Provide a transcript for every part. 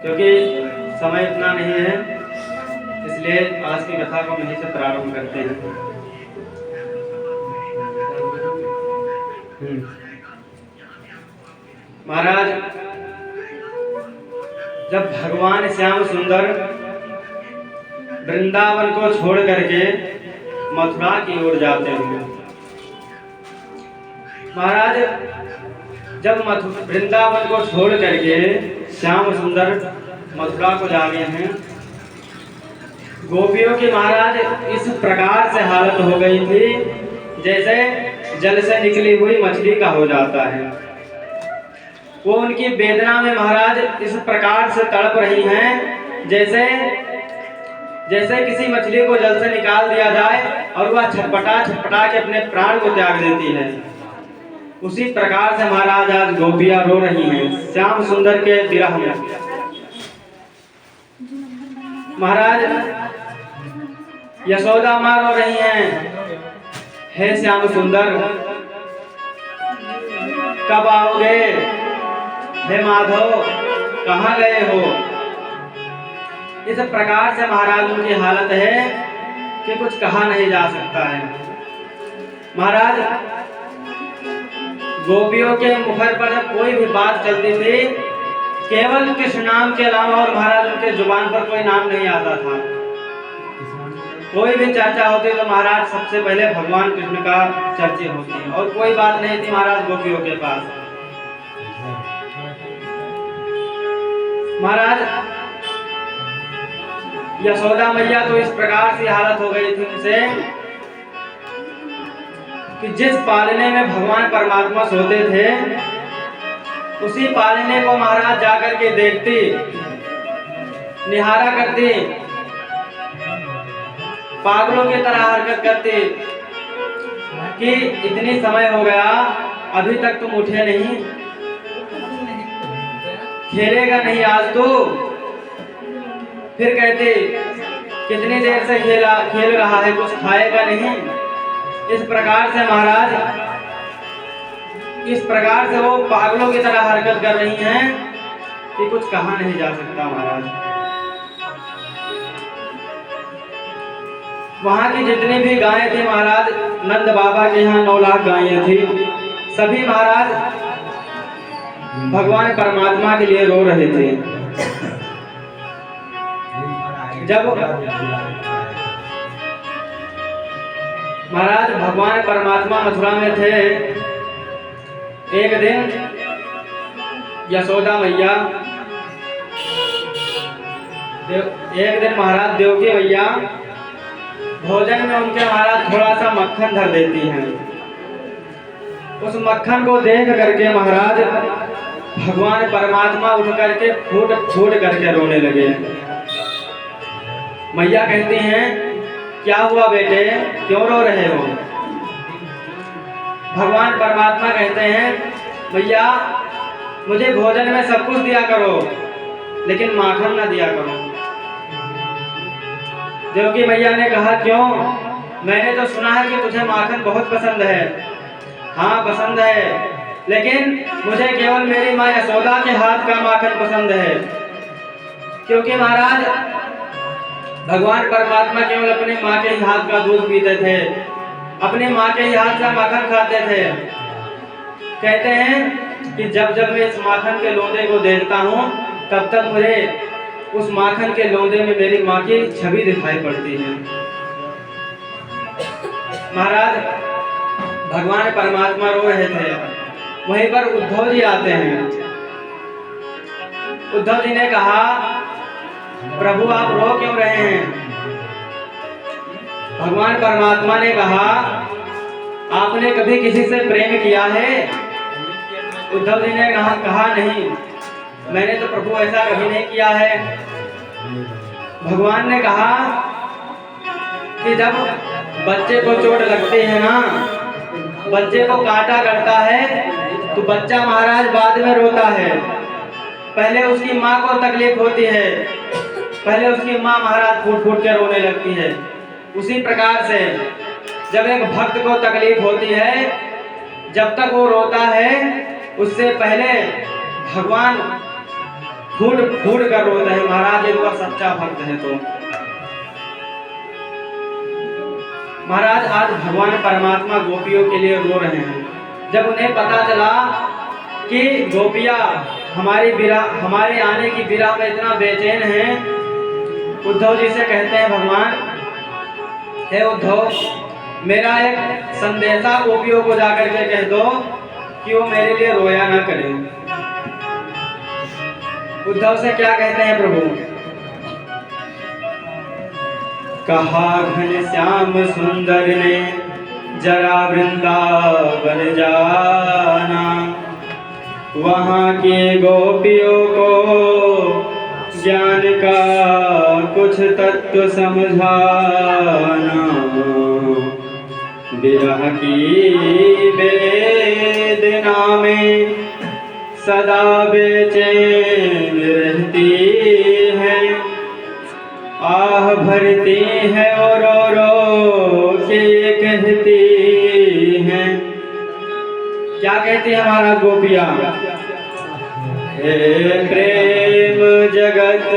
क्योंकि समय इतना नहीं है, इसलिए आज की कथा को यहीं से प्रारंभ करते हैं। महाराज, जब भगवान श्याम सुंदर वृंदावन को छोड़ करके मथुरा की ओर जाते हैं, महाराज जब वृंदावन को छोड़ करके श्याम सुंदर मथुरा को जा रहे हैं, गोपियों की महाराज इस प्रकार से हालत हो गई थी जैसे जल से निकली हुई मछली का हो जाता है। वो उनकी वेदना में महाराज इस प्रकार से तड़प रही हैं जैसे जैसे किसी मछली को जल से निकाल दिया जाए और वह छटपटा छटपटा के अपने प्राण को त्याग देती है। उसी प्रकार से महाराज आज गोपियां रो रही हैं श्याम सुंदर के विरह में। महाराज यशोदा माँ रो रही हैं, हे श्याम सुंदर कब आओगे, हे माधव कहाँ गए हो। इस प्रकार से महाराज उनकी हालत है कि कुछ कहा नहीं जा सकता है। महाराज गोपियों के मुखर पर जब कोई भी बात चलती थी, केवल कृष्ण नाम के अलावा और महाराज उनके जुबान पर कोई नाम नहीं आता था। कोई भी चर्चा होती तो महाराज सबसे पहले भगवान कृष्ण का चर्चा होती और कोई बात नहीं थी महाराज गोपियों के पास। महाराज यशोदा मैया तो इस प्रकार से हालत हो गई थी उनसे कि जिस पालने में भगवान परमात्मा सोते थे उसी पालने को महाराज जाकर के देखती, निहारा करती, पागलों की तरह हरकत करती कि इतनी समय हो गया अभी तक तुम उठे नहीं, खेलेगा नहीं आज तो। फिर कहते कितनी देर से खेल रहा है, कुछ खाएगा नहीं। इस प्रकार से महाराज इस प्रकार से वो पागलों की तरह हरकत कर रही हैं कि कुछ कहा नहीं जा सकता। महाराज वहां की जितनी भी गायें थी महाराज, नंद बाबा के यहाँ 9 लाख गायें थी, सभी महाराज भगवान परमात्मा के लिए रो रहे थे। जब महाराज भगवान परमात्मा मथुरा में थे, एक दिन यशोदा मैया एक दिन महाराज देवकी मैया भोजन में उनके महाराज थोड़ा सा मक्खन धर देती हैं। उस मक्खन को देख करके महाराज भगवान परमात्मा उठ करके फूट फूट करके रोने लगे। मैया कहती हैं क्या हुआ बेटे, क्यों रो रहे हो। भगवान परमात्मा कहते हैं मैया मुझे भोजन में सब कुछ दिया करो लेकिन माखन ना दिया करो। देवकी मैया ने कहा क्यों, मैंने तो सुना है कि तुझे माखन बहुत पसंद है। हाँ पसंद है, लेकिन मुझे केवल मेरी माँ यशोदा के हाथ का माखन पसंद है। क्योंकि महाराज भगवान परमात्मा केवल अपनी माँ के ही हाथ का दूध पीते थे, अपनी माँ के ही हाथ का माखन खाते थे। कहते हैं कि जब जब मैं इस माखन के लोंदे को देखता हूँ तब तक मुझे उस माखन के लोंदे में मेरी माँ की छवि दिखाई पड़ती है। महाराज भगवान परमात्मा रो रहे थे, वहीं पर उद्धव जी आते हैं। उद्धव जी ने कहा प्रभु आप रो क्यों रहे हैं। भगवान परमात्मा ने कहा आपने कभी किसी से प्रेम किया है। उद्धव जी ने कहा नहीं, मैंने तो प्रभु ऐसा कभी नहीं किया है। भगवान ने कहा कि जब बच्चे को चोट लगती है ना, बच्चे को काटा करता है तो बच्चा महाराज बाद में रोता है। पहले उसकी माँ को तकलीफ होती है, पहले उसकी माँ महाराज फूट फूट के रोने लगती है। उसी प्रकार से जब एक भक्त को तकलीफ होती है, जब तक वो रोता है उससे पहले भगवान फूट फूट कर रोते हैं महाराज, यदि वह सच्चा भक्त है तो। महाराज आज भगवान परमात्मा गोपियों के लिए रो रहे हैं। जब उन्हें पता चला कि गोपियां हमारे आने की विरह में इतना बेचैन हैं, उद्धव जी से कहते हैं भगवान, हे उद्धव, मेरा एक संदेशा गोपियों को जाकर के कह दो कि वो मेरे लिए रोया ना करें। उद्धव से क्या कहते हैं प्रभु? कहा घनश्याम सुंदर ने जरा वृंदावन जाना, वहाँ की गोपियों को ज्ञान का कुछ तत्व समझाना। विरह की वेदना में सदा बेचैन रहती है, आह भरती है और रो के कहती है। क्या कहती है हमारा गोपिया? हे प्रेम जगत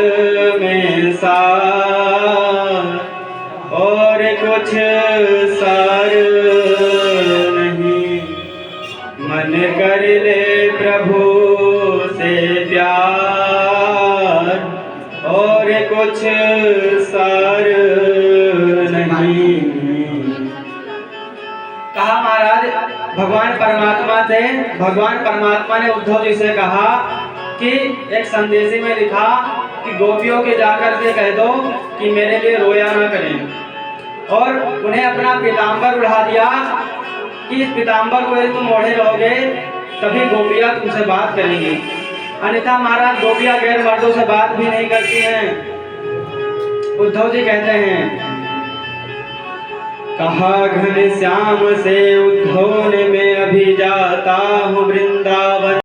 में सार और कुछ सार नहीं, मन कर ले प्रभु से प्यार और कुछ सार नहीं। कहा महाराज भगवान परमात्मा ने उद्धव जी से कहा कि एक संदेशी में लिखा कि गोपियों के जाकर के कह दो कि मेरे लिए रोया ना करें, और उन्हें अपना पीताम्बर उड़ा दिया कि इस पीताम्बर को यदि तुम ओढ़े रहोगे तभी गोपियां तुमसे बात करेंगी, अन्यथा महाराज गोपियां गैर मर्दों से बात भी नहीं करती हैं। उद्धव जी कहते हैं, कहा घनश्याम से उद्धव ने मैं अभी जा